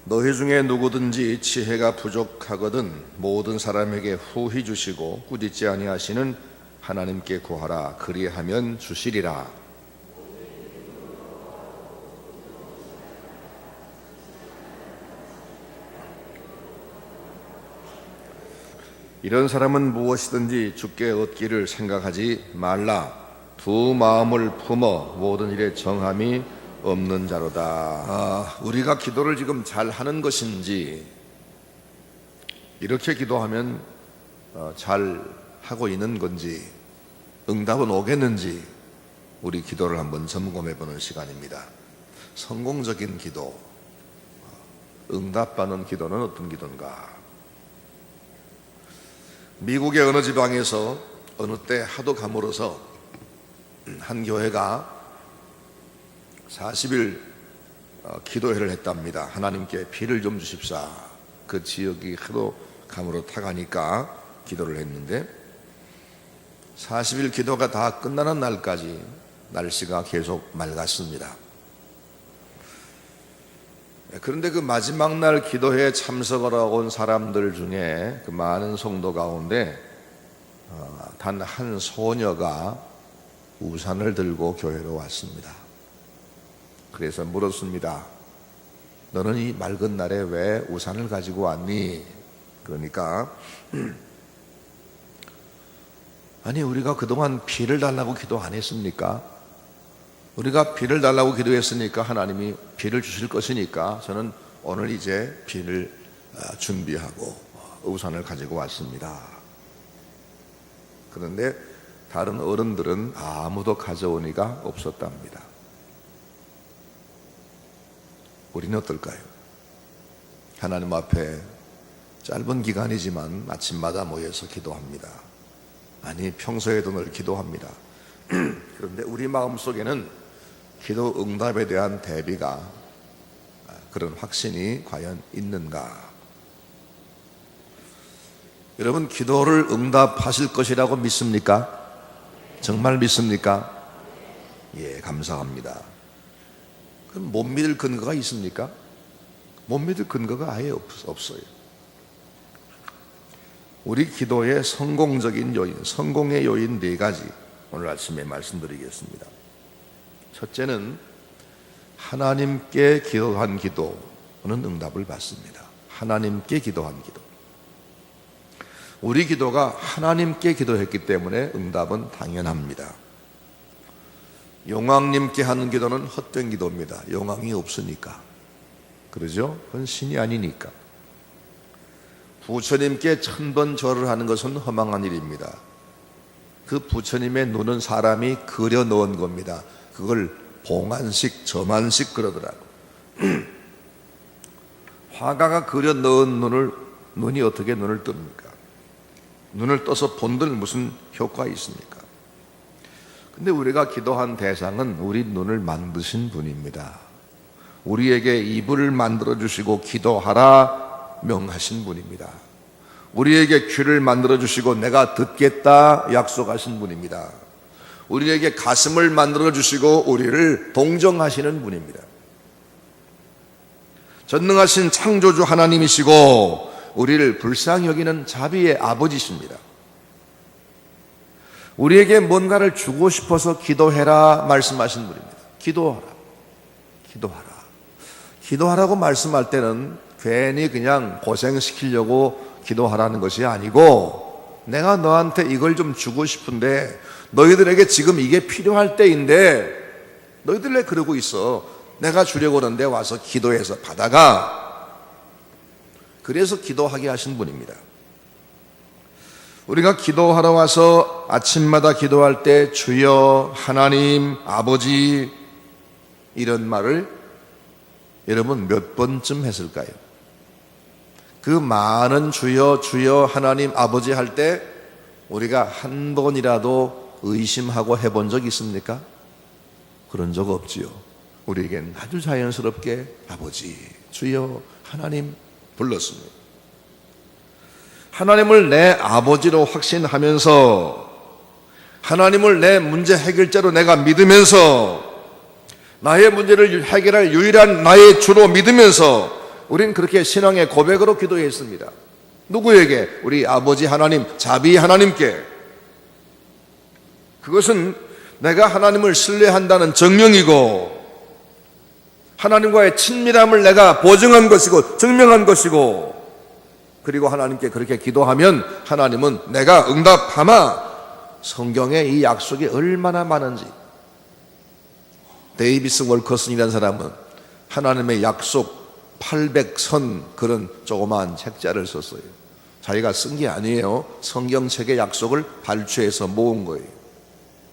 너희 중에 누구든지 지혜가 부족하거든 모든 사람에게 후히 주시고 꾸짖지 아니하시는 하나님께 구하라. 그리하면 주시리라. 이런 사람은 무엇이든지 주께 얻기를 생각하지 말라. 두 마음을 품어 모든 일에 정함이 없는 자로다. 우리가 기도를 지금 잘 하는 것인지, 이렇게 기도하면 잘 하고 있는 건지, 응답은 오겠는지 우리 기도를 한번 점검해 보는 시간입니다. 성공적인 기도, 응답받는 기도는 어떤 기도인가? 미국의 어느 지방에서 어느 때 하도 가물어서 한 교회가 40일 기도회를 했답니다. 하나님께 비를 좀 주십사. 그 지역이 하도 가물어 타가니까 기도를 했는데 40일 기도가 다 끝나는 날까지 날씨가 계속 맑았습니다. 그런데 그 마지막 날 기도회에 참석을 하고 온 사람들 중에 그 많은 성도 가운데 단 한 소녀가 우산을 들고 교회로 왔습니다. 그래서 물었습니다. 너는 이 맑은 날에 왜 우산을 가지고 왔니? 그러니까 아니, 우리가 그동안 비를 달라고 기도 안 했습니까? 우리가 비를 달라고 기도했으니까 하나님이 비를 주실 것이니까 저는 오늘 이제 비를 준비하고 우산을 가지고 왔습니다. 그런데 다른 어른들은 아무도 가져온 이가 없었답니다. 우리는 어떨까요? 하나님 앞에 짧은 기간이지만 아침마다 모여서 기도합니다. 아니, 평소에도 늘 기도합니다. 그런데 우리 마음속에는 기도 응답에 대한 대비가, 그런 확신이 과연 있는가? 여러분, 기도를 응답하실 것이라고 믿습니까? 정말 믿습니까? 예, 감사합니다. 그럼 못 믿을 근거가 있습니까? 못 믿을 근거가 아예 없어요. 우리 기도의 성공적인 요인, 성공의 요인 4가지 오늘 아침에 말씀드리겠습니다. 첫째는 하나님께 기도한 기도는 응답을 받습니다. 하나님께 기도한 기도. 우리 기도가 하나님께 기도했기 때문에 응답은 당연합니다. 용왕님께 하는 기도는 헛된 기도입니다. 용왕이 없으니까. 그러죠? 그건 신이 아니니까. 부처님께 1000번 절을 하는 것은 허망한 일입니다. 그 부처님의 눈은 사람이 그려 넣은 겁니다. 그걸 봉안식, 점안식 그러더라고. 화가가 그려 넣은 눈이 어떻게 눈을 뜹니까? 눈을 떠서 본들 무슨 효과가 있습니까? 근데 우리가 기도한 대상은 우리 눈을 만드신 분입니다. 우리에게 입을 만들어 주시고 기도하라 명하신 분입니다. 우리에게 귀를 만들어 주시고 내가 듣겠다 약속하신 분입니다. 우리에게 가슴을 만들어 주시고 우리를 동정하시는 분입니다. 전능하신 창조주 하나님이시고 우리를 불쌍히 여기는 자비의 아버지십니다. 우리에게 뭔가를 주고 싶어서 기도해라 말씀하신 분입니다. 기도하라. 기도하라고 말씀할 때는 괜히 그냥 고생시키려고 기도하라는 것이 아니고, 내가 너한테 이걸 좀 주고 싶은데 너희들에게 지금 이게 필요할 때인데 너희들 왜 그러고 있어? 내가 주려고 하는데 와서 기도해서 받아가. 그래서 기도하게 하신 분입니다. 우리가 기도하러 와서 아침마다 기도할 때 주여, 하나님, 아버지 이런 말을 여러분 몇 번쯤 했을까요? 그 많은 주여, 주여, 하나님, 아버지 할 때 우리가 한 번이라도 의심하고 해본 적 있습니까? 그런 적 없지요. 우리에겐 아주 자연스럽게 아버지, 주여, 하나님 불렀습니다. 하나님을 내 아버지로 확신하면서, 하나님을 내 문제 해결자로 내가 믿으면서, 나의 문제를 해결할 유일한 나의 주로 믿으면서 우린 그렇게 신앙의 고백으로 기도했습니다. 누구에게? 우리 아버지 하나님, 자비 하나님께. 그것은 내가 하나님을 신뢰한다는 증명이고 하나님과의 친밀함을 내가 보증한 것이고 증명한 것이고, 그리고 하나님께 그렇게 기도하면 하나님은 내가 응답하마. 성경에 이 약속이 얼마나 많은지. 데이비스 월커슨이라는 사람은 하나님의 약속 800선 그런 조그마한 책자를 썼어요. 자기가 쓴 게 아니에요. 성경책의 약속을 발췌해서 모은 거예요.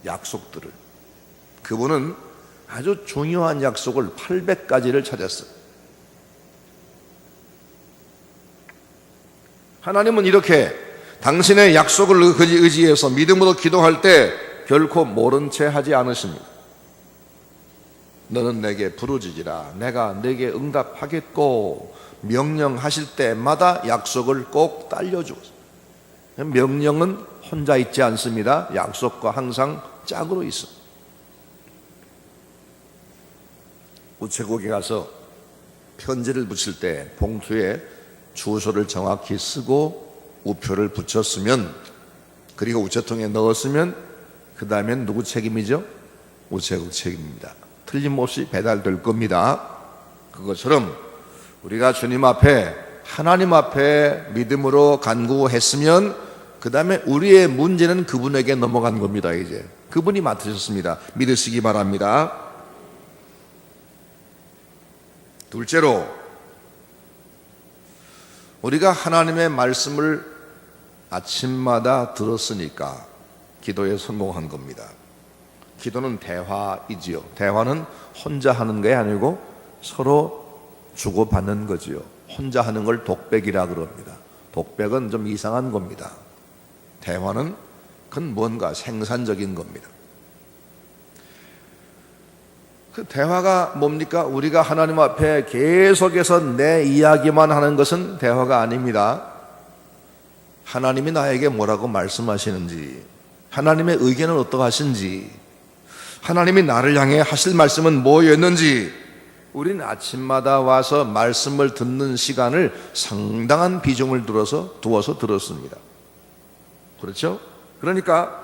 약속들을. 그분은 아주 중요한 약속을 800가지를 찾았어요. 하나님은 이렇게 당신의 약속을 의지해서 믿음으로 기도할 때 결코 모른 채 하지 않으십니다. 너는 내게 부르짖으라 내가 내게 응답하겠고, 명령하실 때마다 약속을 꼭 딸려주었어요. 명령은 혼자 있지 않습니다. 약속과 항상 짝으로 있어. 우체국에 가서 편지를 붙일 때 봉투에 주소를 정확히 쓰고 우표를 붙였으면, 그리고 우체통에 넣었으면 그 다음엔 누구 책임이죠? 우체국 책임입니다. 틀림없이 배달될 겁니다. 그것처럼 우리가 주님 앞에, 하나님 앞에 믿음으로 간구했으면 그 다음에 우리의 문제는 그분에게 넘어간 겁니다. 이제 그분이 맡으셨습니다. 믿으시기 바랍니다. 둘째로, 우리가 하나님의 말씀을 아침마다 들었으니까 기도에 성공한 겁니다. 기도는 대화이지요. 대화는 혼자 하는 게 아니고 서로 주고받는 거지요. 혼자 하는 걸 독백이라 그럽니다. 독백은 좀 이상한 겁니다. 대화는 그건 뭔가 생산적인 겁니다. 그 대화가 뭡니까? 우리가 하나님 앞에 계속해서 내 이야기만 하는 것은 대화가 아닙니다. 하나님이 나에게 뭐라고 말씀하시는지, 하나님의 의견은 어떠하신지, 하나님이 나를 향해 하실 말씀은 뭐였는지, 우리는 아침마다 와서 말씀을 듣는 시간을 상당한 비중을 두어서 들었습니다. 그렇죠? 그러니까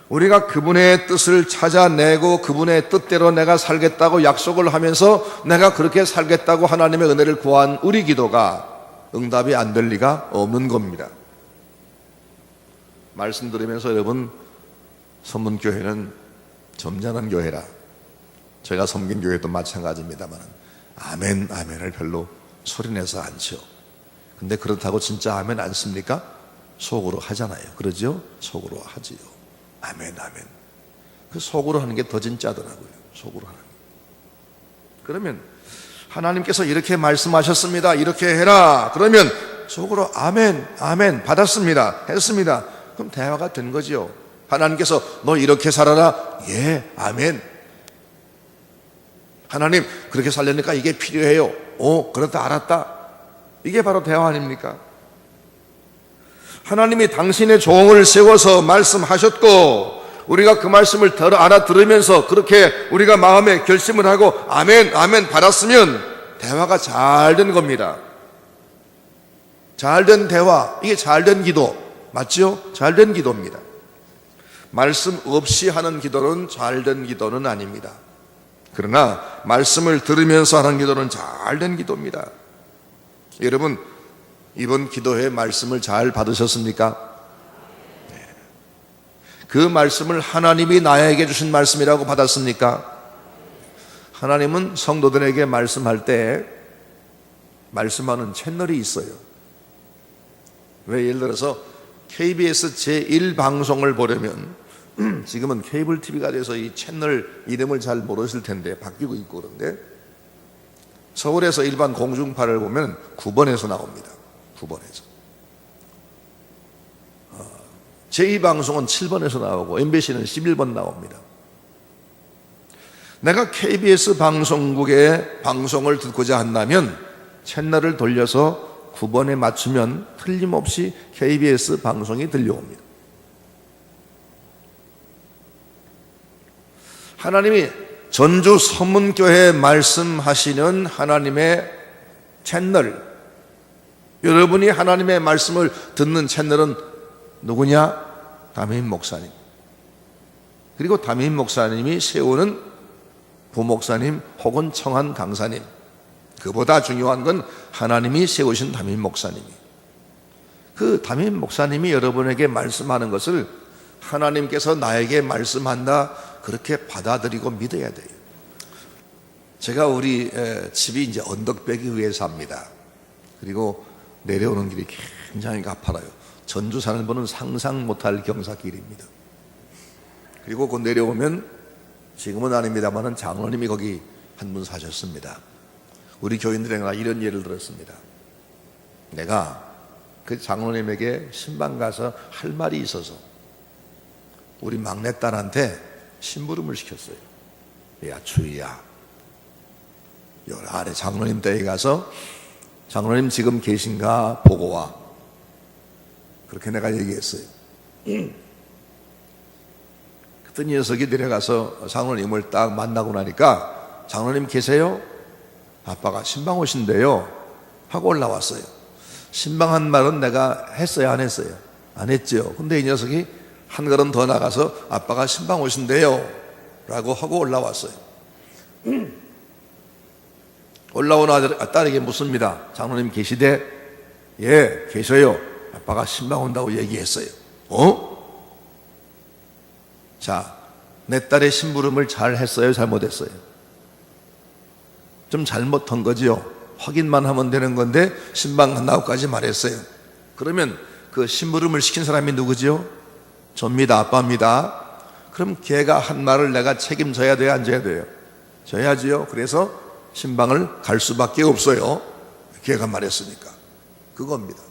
우리가 그분의 뜻을 찾아내고 그분의 뜻대로 내가 살겠다고 약속을 하면서 내가 그렇게 살겠다고 하나님의 은혜를 구한 우리 기도가 응답이 안 될 리가 없는 겁니다. 말씀 들으면서 여러분, 선문교회는 점잖은 교회라, 제가 섬긴 교회도 마찬가지입니다만 아멘 아멘을 별로 소리내서 안 쳐. 근데 그렇다고 진짜 아멘 안 씁니까? 속으로 하잖아요. 그러죠? 속으로 하지요. 아멘 아멘. 그 속으로 하는 게 더 진짜더라고요. 속으로 하는 게. 그러면 하나님께서 이렇게 말씀하셨습니다, 이렇게 해라, 그러면 속으로 아멘 아멘 받았습니다, 했습니다. 그럼 대화가 된 거지요. 하나님께서 너 이렇게 살아라, 예 아멘. 하나님 그렇게 살려니까 이게 필요해요, 오 그렇다 알았다. 이게 바로 대화 아닙니까? 하나님이 당신의 종을 세워서 말씀하셨고 우리가 그 말씀을 알아들으면서 그렇게 우리가 마음에 결심을 하고 아멘 아멘 받았으면 대화가 잘 된 겁니다. 잘된 대화, 이게 잘된 기도 맞죠? 잘된 기도입니다. 말씀 없이 하는 기도는 잘된 기도는 아닙니다. 그러나 말씀을 들으면서 하는 기도는 잘된 기도입니다. 여러분, 이번 기도회 말씀을 잘 받으셨습니까? 네. 그 말씀을 하나님이 나에게 주신 말씀이라고 받았습니까? 하나님은 성도들에게 말씀할 때 말씀하는 채널이 있어요. 왜? 예를 들어서 KBS 제1방송을 보려면 지금은 케이블 TV가 돼서 이 채널 이름을 잘 모르실 텐데 바뀌고 있고, 그런데 서울에서 일반 공중파를 보면 9번에서 나옵니다. 9번에서. 제2방송은 7번에서 나오고 MBC는 11번 나옵니다. 내가 KBS 방송국의 방송을 듣고자 한다면 채널을 돌려서 9번에 맞추면 틀림없이 KBS 방송이 들려옵니다. 하나님이 전주 서문교회에 말씀하시는 하나님의 채널, 여러분이 하나님의 말씀을 듣는 채널은 누구냐? 담임 목사님. 그리고 담임 목사님이 세우는 부목사님 혹은 청한 강사님. 그보다 중요한 건 하나님이 세우신 담임 목사님이. 그 담임 목사님이 여러분에게 말씀하는 것을 하나님께서 나에게 말씀한다, 그렇게 받아들이고 믿어야 돼요. 제가 우리 집이 이제 언덕배기 위에 삽니다. 그리고 내려오는 길이 굉장히 가파라요. 전주 사는 분은 상상 못할 경사길입니다. 그리고 그 내려오면, 지금은 아닙니다만 장로님이 거기 한 분 사셨습니다. 우리 교인들에게 이런 예를 들었습니다. 내가 그 장로님에게 신방 가서 할 말이 있어서 우리 막내딸한테 심부름을 시켰어요. 야, 주희야, 요 아래 장로님 댁에 가서 장로님 지금 계신가 보고 와. 그렇게 내가 얘기했어요. 그랬더니 녀석이 내려가서 장로님을 딱 만나고 나니까, 장로님 계세요? 아빠가 신방 오신대요 하고 올라왔어요. 신방한 말은 내가 했어요, 안 했어요? 안 했죠. 근데 이 녀석이 한 걸음 더 나가서 아빠가 신방 오신대요 라고 하고 올라왔어요. 올라온 딸에게 묻습니다. 장로님 계시대? 예, 계셔요. 아빠가 신방 온다고 얘기했어요. 자, 내 딸의 심부름을 잘 했어요, 잘못했어요? 좀 잘못한 거지요. 확인만 하면 되는 건데 신방 간다고까지 말했어요. 그러면 그 심부름을 시킨 사람이 누구지요? 접니다, 아빠입니다. 그럼 걔가 한 말을 내가 책임져야 돼요, 안 져야 돼요? 져야지요. 그래서 신방을 갈 수밖에 없어요. 걔가 말했으니까. 그겁니다.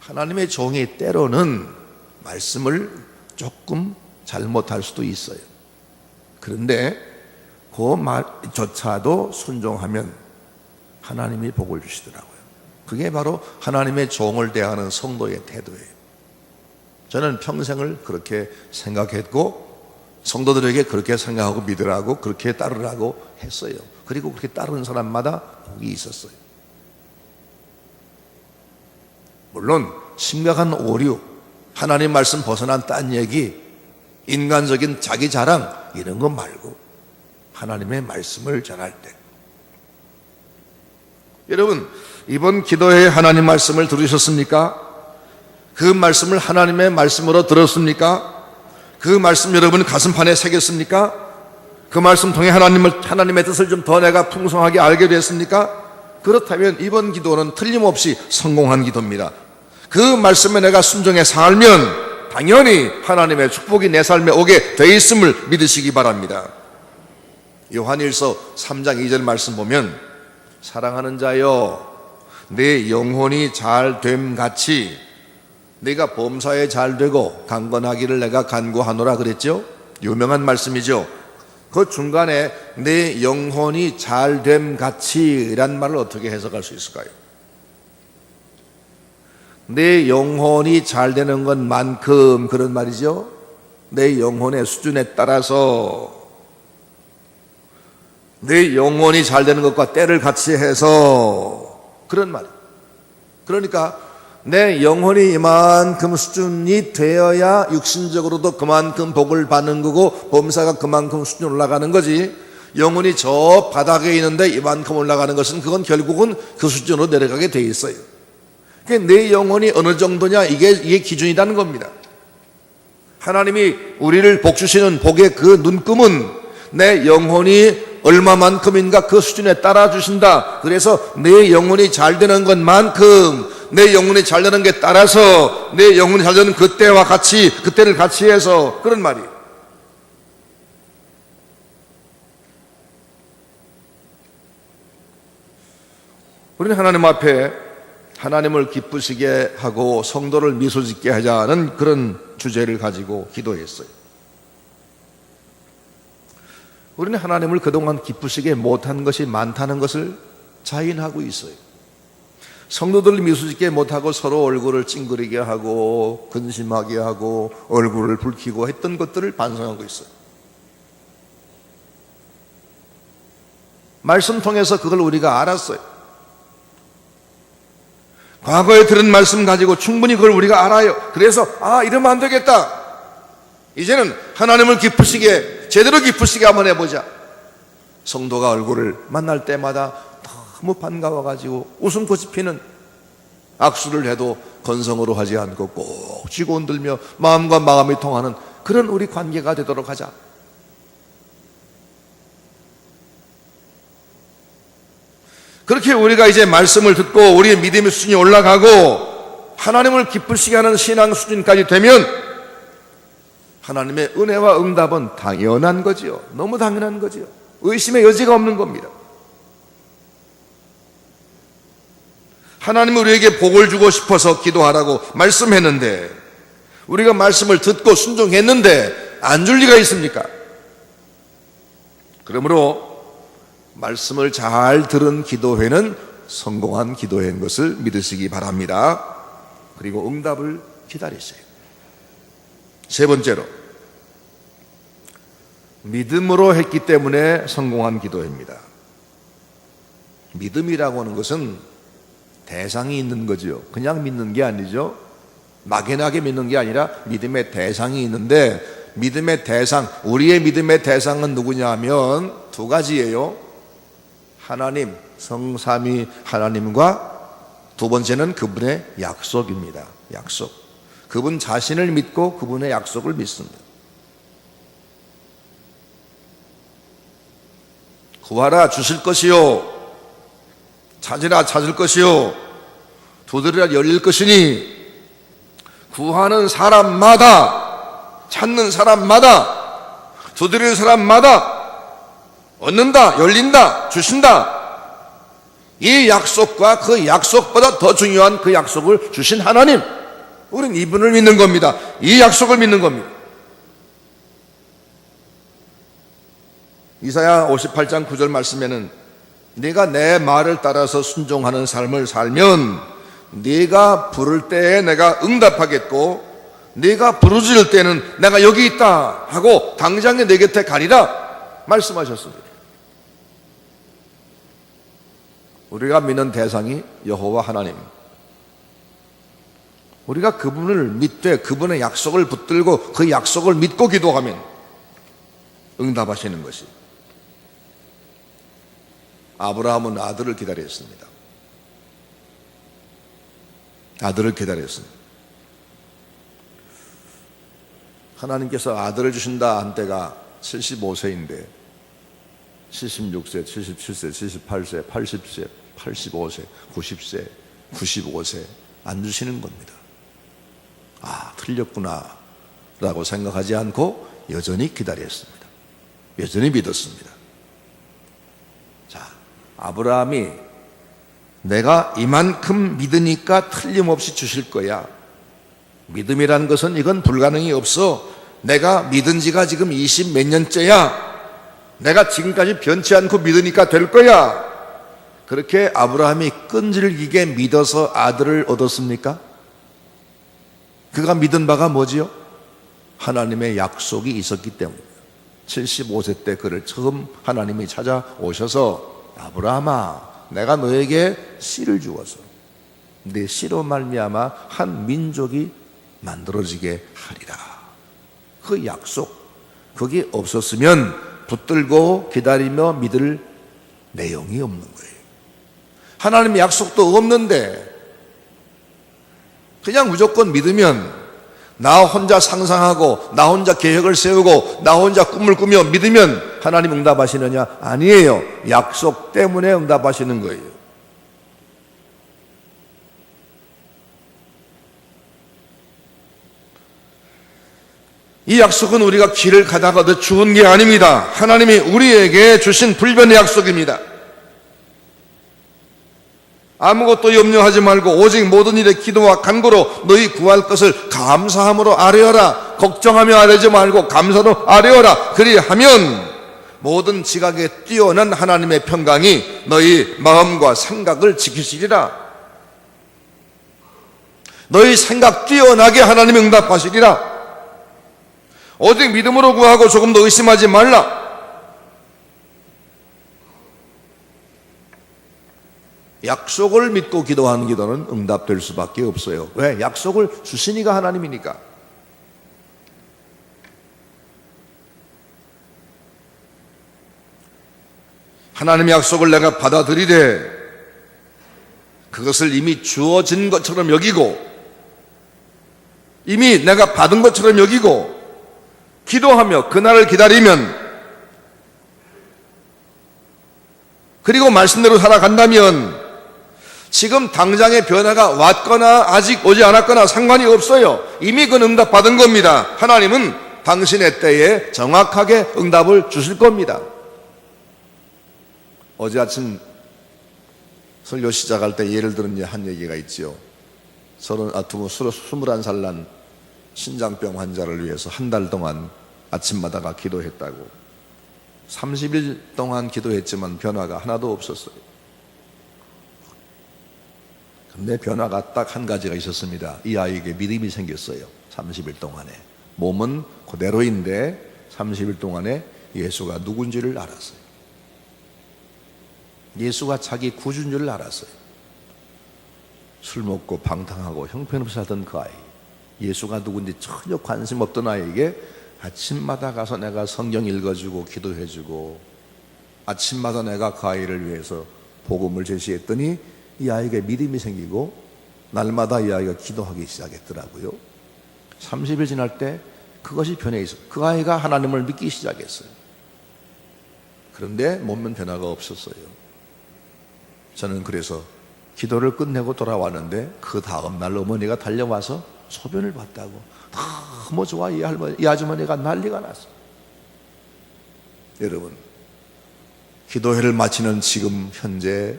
하나님의 종이 때로는 말씀을 조금 잘못할 수도 있어요. 그런데 그 말조차도 순종하면 하나님이 복을 주시더라고요. 그게 바로 하나님의 종을 대하는 성도의 태도예요. 저는 평생을 그렇게 생각했고, 성도들에게 그렇게 생각하고 믿으라고, 그렇게 따르라고 했어요. 그리고 그렇게 따르는 사람마다 복이 있었어요. 물론 심각한 오류, 하나님 말씀 벗어난 딴 얘기, 인간적인 자기 자랑, 이런 거 말고 하나님의 말씀을 전할 때. 여러분, 이번 기도회에 하나님 말씀을 들으셨습니까? 그 말씀을 하나님의 말씀으로 들었습니까? 그 말씀 여러분 가슴판에 새겼습니까? 그 말씀 통해 하나님의 뜻을 좀 더 내가 풍성하게 알게 됐습니까? 그렇다면 이번 기도는 틀림없이 성공한 기도입니다. 그 말씀에 내가 순종해 살면 당연히 하나님의 축복이 내 삶에 오게 돼 있음을 믿으시기 바랍니다. 요한일서 3장 2절 말씀 보면, 사랑하는 자여, 내 영혼이 잘됨 같이 네가 범사에 잘되고 강건하기를 내가 간구하노라 그랬죠. 유명한 말씀이죠. 그 중간에 내 영혼이 잘됨 같이 란 말을 어떻게 해석할 수 있을까요? 내 영혼이 잘 되는 것만큼, 그런 말이죠. 내 영혼의 수준에 따라서, 내 영혼이 잘 되는 것과 때를 같이 해서, 그런 말. 그러니까 내 영혼이 이만큼 수준이 되어야 육신적으로도 그만큼 복을 받는 거고, 범사가 그만큼 수준 올라가는 거지. 영혼이 저 바닥에 있는데 이만큼 올라가는 것은 그건 결국은 그 수준으로 내려가게 돼 있어요. 내 영혼이 어느 정도냐, 이게 기준이라는 겁니다. 하나님이 우리를 복 주시는 복의 그 눈금은 내 영혼이 얼마만큼인가 그 수준에 따라 주신다. 그래서 내 영혼이 잘 되는 것만큼, 내 영혼이 잘 되는 게 따라서 내 영혼이 잘 되는 그때와 같이, 그때를 같이 해서, 그런 말이에요. 우리는 하나님 앞에 하나님을 기쁘시게 하고 성도를 미소짓게 하자는 그런 주제를 가지고 기도했어요. 우리는 하나님을 그동안 기쁘시게 못한 것이 많다는 것을 자인하고 있어요. 성도들을 미소짓게 못하고 서로 얼굴을 찡그리게 하고 근심하게 하고 얼굴을 붉히고 했던 것들을 반성하고 있어요. 말씀 통해서 그걸 우리가 알았어요. 과거에 들은 말씀 가지고 충분히 그걸 우리가 알아요. 그래서 이러면 안 되겠다. 이제는 하나님을 기쁘시게, 제대로 기쁘시게 한번 해보자. 성도가 얼굴을 만날 때마다 너무 반가워가지고 웃음꽃이 피는, 악수를 해도 건성으로 하지 않고 꼭 쥐고 흔들며 마음과 마음이 통하는 그런 우리 관계가 되도록 하자. 그렇게 우리가 이제 말씀을 듣고 우리의 믿음의 수준이 올라가고 하나님을 기쁘시게 하는 신앙 수준까지 되면 하나님의 은혜와 응답은 당연한 거지요. 너무 당연한 거지요. 의심의 여지가 없는 겁니다. 하나님은 우리에게 복을 주고 싶어서 기도하라고 말씀했는데, 우리가 말씀을 듣고 순종했는데 안 줄 리가 있습니까? 그러므로 말씀을 잘 들은 기도회는 성공한 기도회인 것을 믿으시기 바랍니다. 그리고 응답을 기다리세요. 세 번째로, 믿음으로 했기 때문에 성공한 기도회입니다. 믿음이라고 하는 것은 대상이 있는 거죠. 그냥 믿는 게 아니죠. 막연하게 믿는 게 아니라 믿음의 대상이 있는데, 믿음의 대상, 우리의 믿음의 대상은 누구냐 하면 두 가지예요. 하나님, 성삼위 하나님과 두 번째는 그분의 약속입니다. 약속. 그분 자신을 믿고 그분의 약속을 믿습니다. 구하라 주실 것이요, 찾으라 찾을 것이요, 두드리라 열릴 것이니, 구하는 사람마다, 찾는 사람마다, 두드리는 사람마다 얻는다, 열린다, 주신다. 이 약속과 그 약속보다 더 중요한 그 약속을 주신 하나님, 우리는 이분을 믿는 겁니다. 이 약속을 믿는 겁니다. 이사야 58장 9절 말씀에는 네가 내 말을 따라서 순종하는 삶을 살면 네가 부를 때에 내가 응답하겠고, 네가 부르짖을 때는 내가 여기 있다 하고 당장에 내 곁에 가리라 말씀하셨습니다. 우리가 믿는 대상이 여호와 하나님, 우리가 그분을 믿되 그분의 약속을 붙들고 그 약속을 믿고 기도하면 응답하시는 것이. 아브라함은 아들을 기다렸습니다. 아들을 기다렸습니다. 하나님께서 아들을 주신다 한 때가 75세인데 76세, 77세, 78세, 80세, 85세, 90세, 95세 안 주시는 겁니다. 틀렸구나 라고 생각하지 않고 여전히 기다렸습니다. 여전히 믿었습니다. 자, 아브라함이 내가 이만큼 믿으니까 틀림없이 주실 거야. 믿음이라는 것은 이건 불가능이 없어. 내가 믿은 지가 지금 20 몇 년째야. 내가 지금까지 변치 않고 믿으니까 될 거야. 그렇게 아브라함이 끈질기게 믿어서 아들을 얻었습니까? 그가 믿은 바가 뭐지요? 하나님의 약속이 있었기 때문입니다. 75세 때 그를 처음 하나님이 찾아오셔서 아브라함아, 내가 너에게 씨를 주어서 네 씨로 말미암아 한 민족이 만들어지게 하리라. 그 약속, 그게 없었으면 붙들고 기다리며 믿을 내용이 없는 거예요. 하나님의 약속도 없는데 그냥 무조건 믿으면 나 혼자 상상하고 나 혼자 계획을 세우고 나 혼자 꿈을 꾸며 믿으면 하나님 응답하시느냐? 아니에요. 약속 때문에 응답하시는 거예요. 이 약속은 우리가 길을 가다가 얻어 주은 게 아닙니다. 하나님이 우리에게 주신 불변의 약속입니다. 아무것도 염려하지 말고 오직 모든 일에 기도와 간구로 너희 구할 것을 감사함으로 아뢰어라. 걱정하며 아뢰지 말고 감사로 아뢰어라. 그리하면 모든 지각에 뛰어난 하나님의 평강이 너희 마음과 생각을 지키시리라. 너희 생각 뛰어나게 하나님이 응답하시리라. 오직 믿음으로 구하고 조금 더 의심하지 말라. 약속을 믿고 기도하는 기도는 응답될 수밖에 없어요. 왜? 약속을 주시니가 하나님이니까. 하나님의 약속을 내가 받아들이되 그것을 이미 주어진 것처럼 여기고 이미 내가 받은 것처럼 여기고 기도하며 그날을 기다리면 그리고 말씀대로 살아간다면 지금 당장의 변화가 왔거나 아직 오지 않았거나 상관이 없어요. 이미 그 응답 받은 겁니다. 하나님은 당신의 때에 정확하게 응답을 주실 겁니다. 어제 아침 설교 시작할 때 예를 들은 한 얘기가 있죠. 21살 난 신장병 환자를 위해서 한 달 동안 아침마다가 기도했다고. 30일 동안 기도했지만 변화가 하나도 없었어요. 근데 변화가 딱 한 가지가 있었습니다. 이 아이에게 믿음이 생겼어요. 30일 동안에. 몸은 그대로인데 30일 동안에 예수가 누군지를 알았어요. 예수가 자기 구주인 줄 알았어요. 술 먹고 방탕하고 형편없이 살던 그 아이, 예수가 누군지 전혀 관심 없던 아이에게 아침마다 가서 내가 성경 읽어주고 기도해주고 아침마다 내가 그 아이를 위해서 복음을 제시했더니 이 아이에게 믿음이 생기고 날마다 이 아이가 기도하기 시작했더라고요. 30일 지날 때 그것이 변해 있어. 그 아이가 하나님을 믿기 시작했어요. 그런데 몸면 변화가 없었어요. 저는 그래서 기도를 끝내고 돌아왔는데 그 다음날 어머니가 달려와서 소변을 봤다고. 너무 좋아. 이 아주머니가 난리가 났어. 여러분, 기도회를 마치는 지금 현재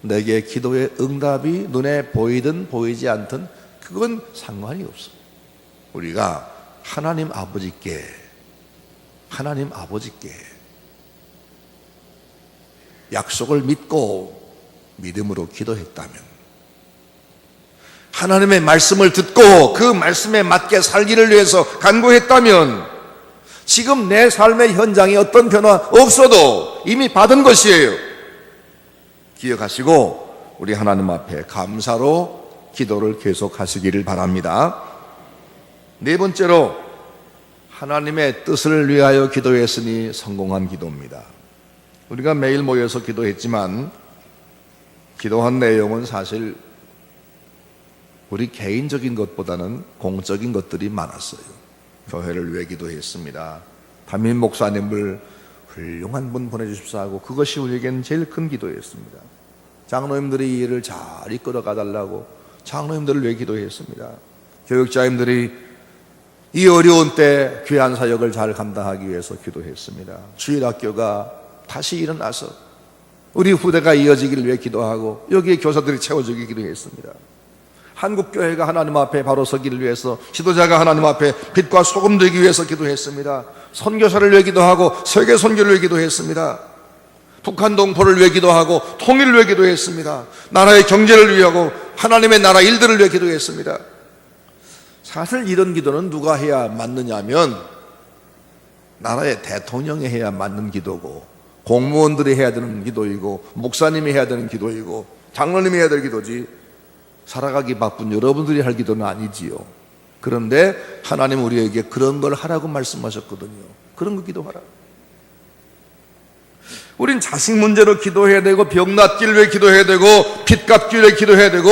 내게 기도의 응답이 눈에 보이든 보이지 않든 그건 상관이 없어. 우리가 하나님 아버지께 약속을 믿고 믿음으로 기도했다면, 하나님의 말씀을 듣고 그 말씀에 맞게 살기를 위해서 간구했다면 지금 내 삶의 현장에 어떤 변화 없어도 이미 받은 것이에요. 기억하시고 우리 하나님 앞에 감사로 기도를 계속하시기를 바랍니다. 네 번째로, 하나님의 뜻을 위하여 기도했으니 성공한 기도입니다. 우리가 매일 모여서 기도했지만 기도한 내용은 사실 우리 개인적인 것보다는 공적인 것들이 많았어요. 교회를 위해 기도했습니다. 담임 목사님을 훌륭한 분 보내주십사 하고 그것이 우리에게는 제일 큰 기도였습니다. 장로님들이 이 일을 잘 이끌어가 달라고 장로님들을 위해 기도했습니다. 교육자님들이 이 어려운 때 귀한 사역을 잘 감당하기 위해서 기도했습니다. 주일학교가 다시 일어나서 우리 후대가 이어지기를 위해 기도하고 여기에 교사들이 채워주기 기도했습니다. 한국교회가 하나님 앞에 바로 서기를 위해서, 지도자가 하나님 앞에 빛과 소금 되기 위해서 기도했습니다. 선교사를 위해 기도하고 세계 선교를 위해 기도했습니다. 북한 동포를 위해 기도하고 통일을 위해 기도했습니다. 나라의 경제를 위하고 하나님의 나라 일들을 위해 기도했습니다. 사실 이런 기도는 누가 해야 맞느냐면 나라의 대통령이 해야 맞는 기도고, 공무원들이 해야 되는 기도이고, 목사님이 해야 되는 기도이고, 장로님이 해야 될 기도지 살아가기 바쁜 여러분들이 할 기도는 아니지요. 그런데 하나님 우리에게 그런 걸 하라고 말씀하셨거든요. 그런 거 기도하라. 우린 자식 문제로 기도해야 되고, 병 낫기를 위해 기도해야 되고, 빚 갚기 위해 기도해야 되고,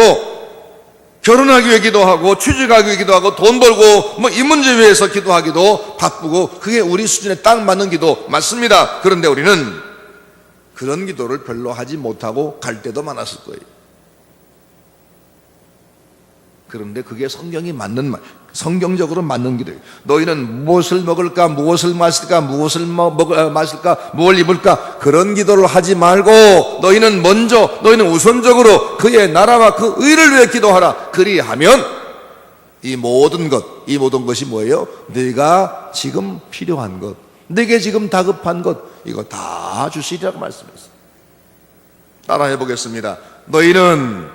결혼하기 위해 기도하고, 취직하기 위해 기도하고, 돈 벌고 이 문제 위해서 기도하기도 바쁘고, 그게 우리 수준에 딱 맞는 기도 맞습니다. 그런데 우리는 그런 기도를 별로 하지 못하고 갈 때도 많았을 거예요. 그런데 그게 성경적으로 맞는 기도예요. 너희는 무엇을 먹을까, 무엇을 마실까, 무엇을 마실까, 무엇을 입을까, 그런 기도를 하지 말고 너희는 우선적으로 그의 나라와 그 의를 위해 기도하라. 그리하면 이 모든 것이 뭐예요? 네가 지금 필요한 것, 네게 지금 다급한 것, 이거 다 주시리라고 말씀했어요. 따라해 보겠습니다. 너희는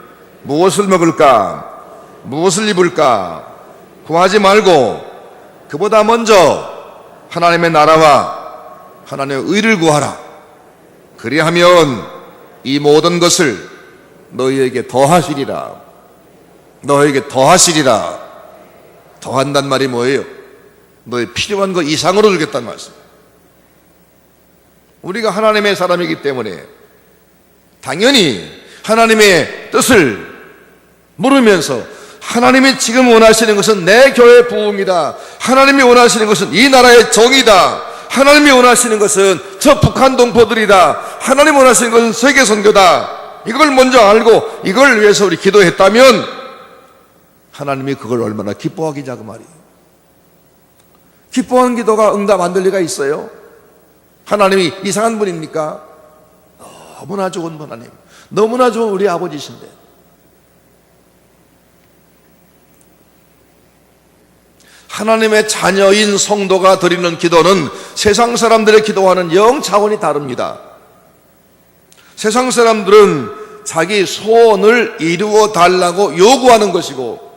무엇을 먹을까, 무엇을 입을까 구하지 말고 그보다 먼저 하나님의 나라와 하나님의 의를 구하라. 그리하면 이 모든 것을 너희에게 더하시리라. 너희에게 더하시리라. 더한단 말이 뭐예요? 너희 필요한 거 이상으로 주겠다는 말씀. 우리가 하나님의 사람이기 때문에 당연히 하나님의 뜻을 물으면서 하나님이 지금 원하시는 것은 내 교회 부흥이다. 하나님이 원하시는 것은 이 나라의 정의다. 하나님이 원하시는 것은 저 북한 동포들이다. 하나님이 원하시는 것은 세계 선교다. 이걸 먼저 알고 이걸 위해서 우리 기도했다면 하나님이 그걸 얼마나 기뻐하겠냐 그 말이에요. 기뻐하는 기도가 응답 안 될 리가 있어요? 하나님이 이상한 분입니까? 너무나 좋은 하나님, 너무나 좋은 우리 아버지신데 하나님의 자녀인 성도가 드리는 기도는 세상 사람들의 기도와는 영 차원이 다릅니다. 세상 사람들은 자기 소원을 이루어 달라고 요구하는 것이고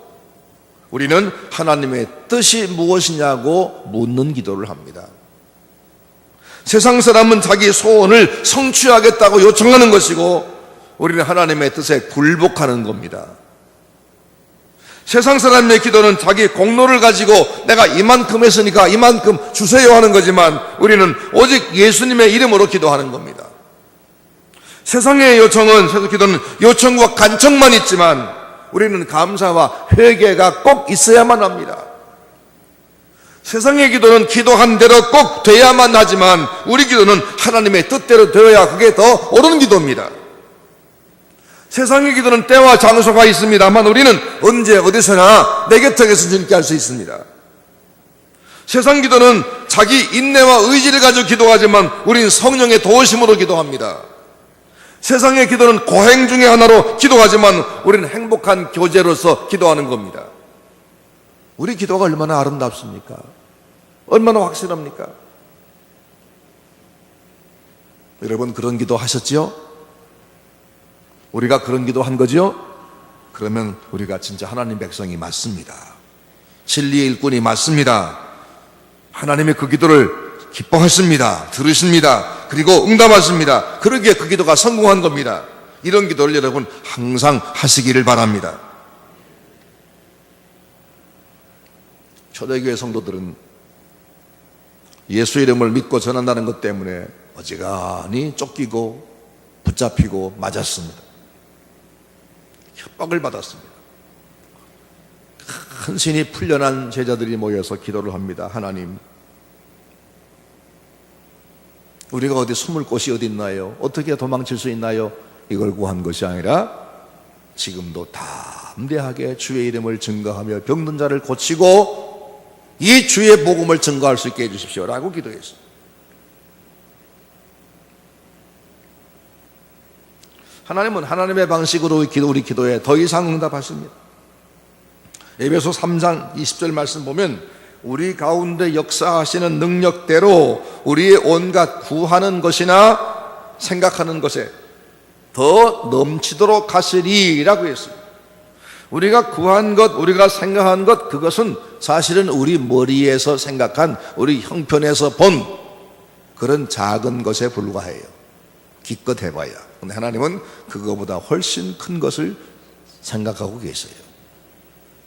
우리는 하나님의 뜻이 무엇이냐고 묻는 기도를 합니다. 세상 사람은 자기 소원을 성취하겠다고 요청하는 것이고 우리는 하나님의 뜻에 굴복하는 겁니다. 세상 사람의 기도는 자기 공로를 가지고 내가 이만큼 했으니까 이만큼 주세요 하는 거지만 우리는 오직 예수님의 이름으로 기도하는 겁니다. 세상의 요청은, 세상 기도는 요청과 간청만 있지만 우리는 감사와 회개가 꼭 있어야만 합니다. 세상의 기도는 기도한 대로 꼭 돼야만 하지만 우리 기도는 하나님의 뜻대로 되어야 그게 더 옳은 기도입니다. 세상의 기도는 때와 장소가 있습니다만 우리는 언제 어디서나 내 곁에서 주님께 할 수 있습니다. 세상 기도는 자기 인내와 의지를 가지고 기도하지만 우리는 성령의 도우심으로 기도합니다. 세상의 기도는 고행 중의 하나로 기도하지만 우리는 행복한 교제로서 기도하는 겁니다. 우리 기도가 얼마나 아름답습니까? 얼마나 확실합니까? 여러분 그런 기도 하셨지요? 우리가 그런 기도 한 거죠? 그러면 우리가 진짜 하나님 백성이 맞습니다. 진리의 일꾼이 맞습니다. 하나님의 그 기도를 기뻐하십니다. 들으십니다. 그리고 응답하십니다. 그러기에 그 기도가 성공한 겁니다. 이런 기도를 여러분 항상 하시기를 바랍니다. 초대교회 성도들은 예수 이름을 믿고 전한다는 것 때문에 어지간히 쫓기고 붙잡히고 맞았습니다. 협박을 받았습니다. 큰신이 풀려난 제자들이 모여서 기도를 합니다. 하나님, 우리가 어디 숨을 곳이 어디 있나요? 어떻게 도망칠 수 있나요? 이걸 구한 것이 아니라 지금도 담대하게 주의 이름을 증거하며 병든 자를 고치고 이 주의 복음을 증거할 수 있게 해주십시오 라고 기도했습니다. 하나님은 하나님의 방식으로 우리 기도에 더 이상 응답하십니다. 에베소 3장 20절 말씀 보면 우리 가운데 역사하시는 능력대로 우리의 온갖 구하는 것이나 생각하는 것에 더 넘치도록 하시리라고 했습니다. 우리가 구한 것, 우리가 생각한 것, 그것은 사실은 우리 머리에서 생각한, 우리 형편에서 본 그런 작은 것에 불과해요. 기껏 해봐야. 근데 하나님은 그거보다 훨씬 큰 것을 생각하고 계세요.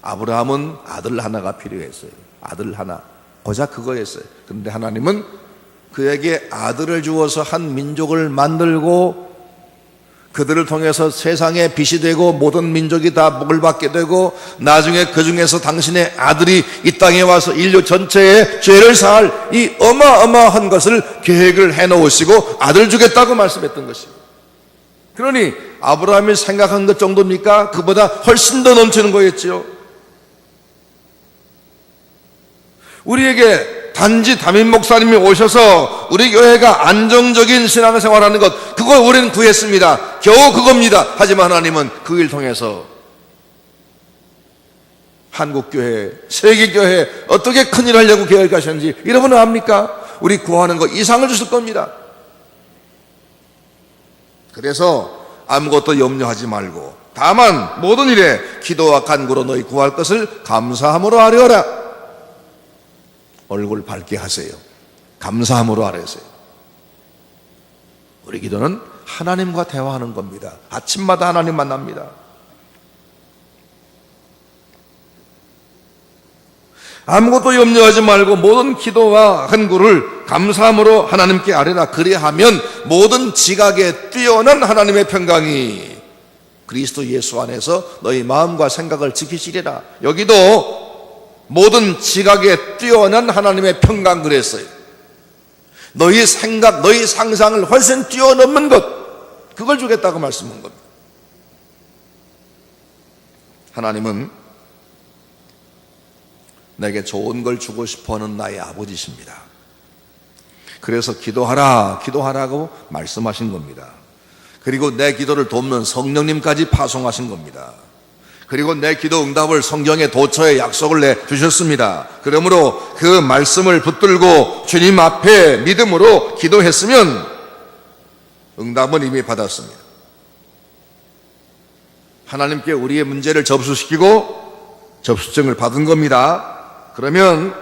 아브라함은 아들 하나가 필요했어요. 아들 하나. 고작 그거였어요. 그런데 하나님은 그에게 아들을 주어서 한 민족을 만들고 그들을 통해서 세상에 빛이 되고 모든 민족이 다 복을 받게 되고 나중에 그 중에서 당신의 아들이 이 땅에 와서 인류 전체의 죄를 사할 이 어마어마한 것을 계획을 해놓으시고 아들 주겠다고 말씀했던 것입니다. 그러니 아브라함이 생각한 것 정도입니까? 그보다 훨씬 더 넘치는 거였지요. 우리에게 단지 담임 목사님이 오셔서 우리 교회가 안정적인 신앙생활하는 것, 그걸 우리는 구했습니다. 겨우 그겁니다. 하지만 하나님은 그 일 통해서 한국교회, 세계교회 어떻게 큰일 하려고 계획하셨는지 여러분은 압니까? 우리 구하는 것 이상을 주실 겁니다. 그래서 아무것도 염려하지 말고 다만 모든 일에 기도와 간구로 너희 구할 것을 감사함으로 아뢰어라. 얼굴 밝게 하세요. 감사함으로 아뢰세요. 우리 기도는 하나님과 대화하는 겁니다. 아침마다 하나님 만납니다. 아무것도 염려하지 말고 모든 기도와 간구를 감사함으로 하나님께 아뢰라. 그리하면 모든 지각에 뛰어난 하나님의 평강이 그리스도 예수 안에서 너희 마음과 생각을 지키시리라. 여기도 모든 지각에 뛰어난 하나님의 평강 그랬어요. 너희 생각, 너희 상상을 훨씬 뛰어넘는 것, 그걸 주겠다고 말씀한 겁니다. 하나님은 내게 좋은 걸 주고 싶어하는 나의 아버지십니다. 그래서 기도하라고 말씀하신 겁니다. 그리고 내 기도를 돕는 성령님까지 파송하신 겁니다. 그리고 내 기도 응답을 성경의 도처에 약속을 내주셨습니다. 그러므로 그 말씀을 붙들고 주님 앞에 믿음으로 기도했으면 응답은 이미 받았습니다. 하나님께 우리의 문제를 접수시키고 접수증을 받은 겁니다. 그러면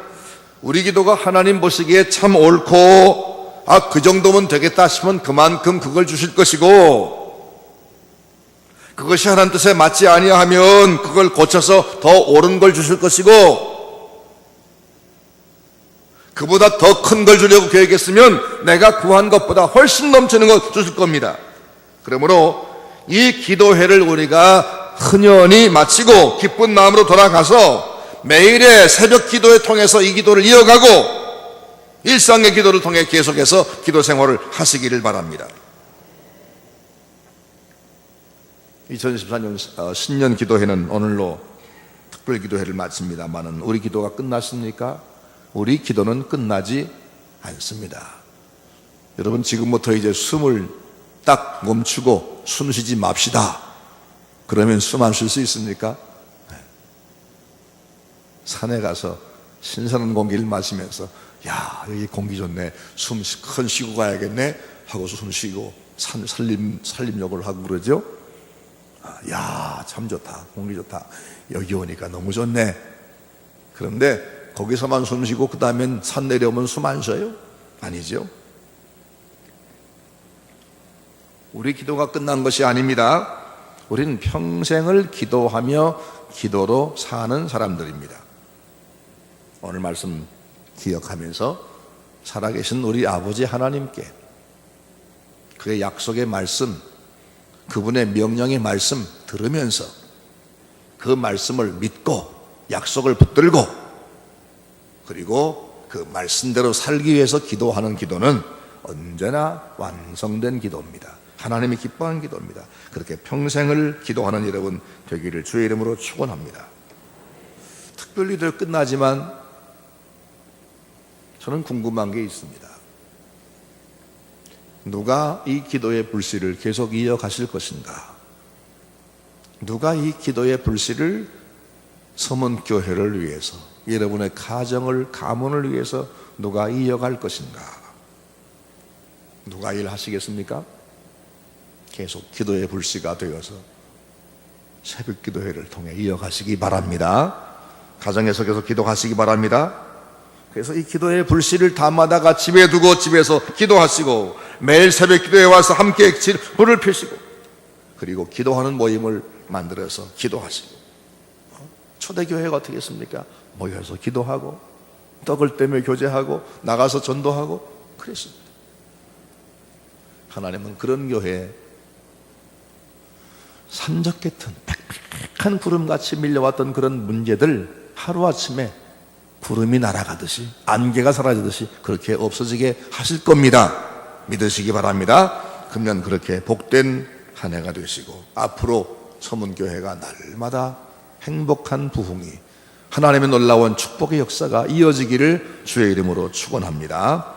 우리 기도가 하나님 보시기에 참 옳고 그 정도면 되겠다 싶으면 그만큼 그걸 주실 것이고, 그것이 하나님 뜻에 맞지 아니하면 그걸 고쳐서 더 옳은 걸 주실 것이고, 그보다 더 큰 걸 주려고 계획했으면 내가 구한 것보다 훨씬 넘치는 것 주실 겁니다. 그러므로 이 기도회를 우리가 흔연히 마치고 기쁜 마음으로 돌아가서 매일의 새벽 기도에 통해서 이 기도를 이어가고 일상의 기도를 통해 계속해서 기도 생활을 하시기를 바랍니다. 2014년 신년 기도회는 오늘로 특별 기도회를 마칩니다만은 우리 기도가 끝났습니까? 우리 기도는 끝나지 않습니다. 여러분, 지금부터 이제 숨을 딱 멈추고 숨 쉬지 맙시다. 그러면 숨 안 쉴 수 있습니까? 산에 가서 신선한 공기를 마시면서 야, 여기 공기 좋네, 숨 큰 쉬고 가야겠네 하고서 숨 쉬고 산림욕을 하고 그러죠. 야, 참 좋다, 공기 좋다, 여기 오니까 너무 좋네. 그런데 거기서만 숨 쉬고 그 다음엔 산 내려오면 숨 안 쉬어요? 아니죠. 우리 기도가 끝난 것이 아닙니다. 우리는 평생을 기도하며 기도로 사는 사람들입니다. 오늘 말씀 기억하면서 살아계신 우리 아버지 하나님께 그의 약속의 말씀, 그분의 명령의 말씀 들으면서 그 말씀을 믿고 약속을 붙들고 그리고 그 말씀대로 살기 위해서 기도하는 기도는 언제나 완성된 기도입니다. 하나님이 기뻐하는 기도입니다. 그렇게 평생을 기도하는 여러분 되기를 주의 이름으로 축원합니다. 특별히도 끝나지만 저는 궁금한 게 있습니다. 누가 이 기도의 불씨를 계속 이어가실 것인가? 누가 이 기도의 불씨를 서문교회를 위해서, 여러분의 가정을, 가문을 위해서 누가 이어갈 것인가? 누가 일하시겠습니까? 계속 기도의 불씨가 되어서 새벽 기도회를 통해 이어가시기 바랍니다. 가정에서 계속 기도하시기 바랍니다. 그래서 이 기도의 불씨를 담아다가 집에 두고 집에서 기도하시고 매일 새벽 기도에 와서 함께 불을 펴시고 그리고 기도하는 모임을 만들어서 기도하시고, 초대교회가 어떻게 했습니까? 모여서 기도하고 떡을 떼며 교제하고 나가서 전도하고 그랬습니다. 하나님은 그런 교회에 산적 같은 빽빽한 구름같이 밀려왔던 그런 문제들 하루아침에 구름이 날아가듯이 안개가 사라지듯이 그렇게 없어지게 하실 겁니다. 믿으시기 바랍니다. 그러면 그렇게 복된 한 해가 되시고 앞으로 서문교회가 날마다 행복한 부흥이, 하나님의 놀라운 축복의 역사가 이어지기를 주의 이름으로 축원합니다.